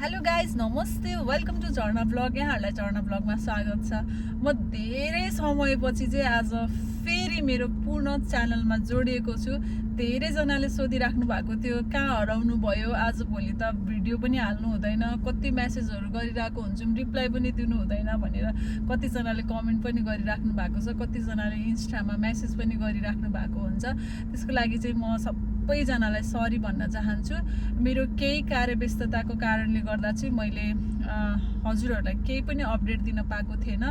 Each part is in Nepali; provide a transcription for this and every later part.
हेलो गाइज नमस्ते वेलकम टु झर्ना ब्लग। यहाँहरूलाई झर्ना ब्लगमा स्वागत छ। म धेरै समयपछि चाहिँ आज फेरि मेरो पूर्ण च्यानलमा जोडिएको छु। धेरैजनाले सोधिराख्नु भएको थियो कहाँ हराउनु भयो, आज भोलि त भिडियो पनि हाल्नु हुँदैन, कति मेसेजहरू गरिरहेको हुन्छौँ रिप्लाई पनि दिनु हुँदैन भनेर कतिजनाले कमेन्ट पनि गरिराख्नु भएको छ, कतिजनाले इन्स्टामा मेसेज पनि गरिराख्नु भएको हुन्छ। त्यसको लागि चाहिँ म सबैजनालाई सरी भन्न चाहन्छु। मेरो केही कार्यव्यस्तताको कारणले गर्दा चाहिँ मैले हजुरहरूलाई केही पनि अपडेट दिन पाएको थिएन,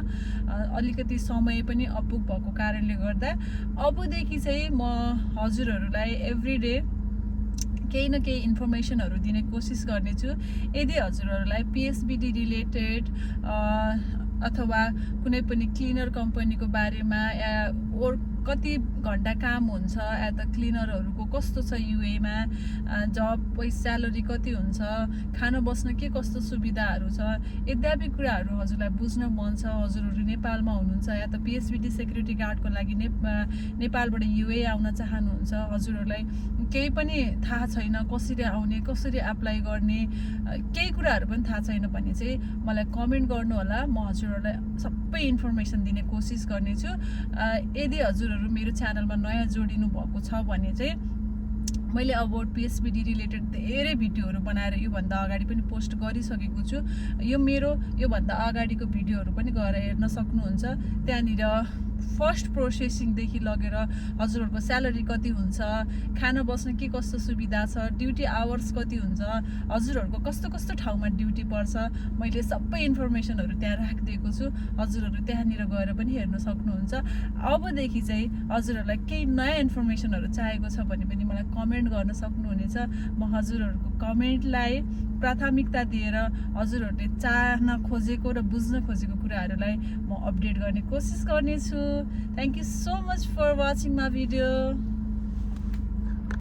अलिकति समय पनि अपुग भएको कारणले गर्दा अबदेखि चाहिँ म हजुरहरूलाई एभ्रिडे केही न केही इन्फर्मेसनहरू दिने कोसिस गर्नेछु। यदि हजुरहरूलाई पिएसबिडी रिलेटेड अथवा कुनै पनि क्लिनर कम्पनीको बारेमा या कति घन्टा काम हुन्छ या त क्लिनरहरूको कस्तो छ युएमा, जब स्यालेरी कति हुन्छ, खान बस्न के कस्तो सुविधाहरू छ, इत्यादि कुराहरू हजुरलाई बुझ्न मन छ, हजुरहरू नेपालमा हुनुहुन्छ या त पिएसबिडी सेक्युरिटी गार्डको लागि नेपालबाट युए आउन चाहनुहुन्छ, हजुरहरूलाई केही पनि थाहा छैन कसरी आउने, कसरी एप्लाई गर्ने, केही कुराहरू पनि थाहा छैन भने चाहिँ मलाई कमेन्ट गर्नु होला। म हजुरहरूलाई सबै इन्फर्मेसन दिने कोसिस गर्नेछु। यदि हजुरहरू मेरो च्यानलमा नयाँ जोडिनु भएको छ भने चाहिँ मैले अबाउट पिएसबिडी रिलेटेड धेरै भिडियोहरू बनाएर योभन्दा अगाडि पनि पोस्ट गरिसकेको छु। योभन्दा अगाडिको भिडियोहरू पनि गएर हेर्न सक्नुहुन्छ। त्यहाँनिर फर्स्ट प्रोसेसिङदेखि लगेर हजुरहरूको स्यालेरी कति हुन्छ, खाना बस्न के कस्तो सुविधा छ, ड्युटी आवर्स कति हुन्छ, हजुरहरूको कस्तो कस्तो ठाउँमा ड्युटी पर्छ, मैले सबै इन्फर्मेसनहरू त्यहाँ राखिदिएको छु। हजुरहरू त्यहाँनिर गएर पनि हेर्न सक्नुहुन्छ। अबदेखि चाहिँ हजुरहरूलाई केही नयाँ इन्फर्मेसनहरू चाहिएको छ भने पनि मलाई कमेन्ट गर्न सक्नुहुनेछ। म हजुरहरूको कमेन्टलाई प्राथमिकता दिएर हजुरहरूले चाहन खोजेको र बुझ्न खोजेको कुराहरूलाई म अपडेट गर्ने कोसिस गर्नेछु। Thank you so much for watching my video.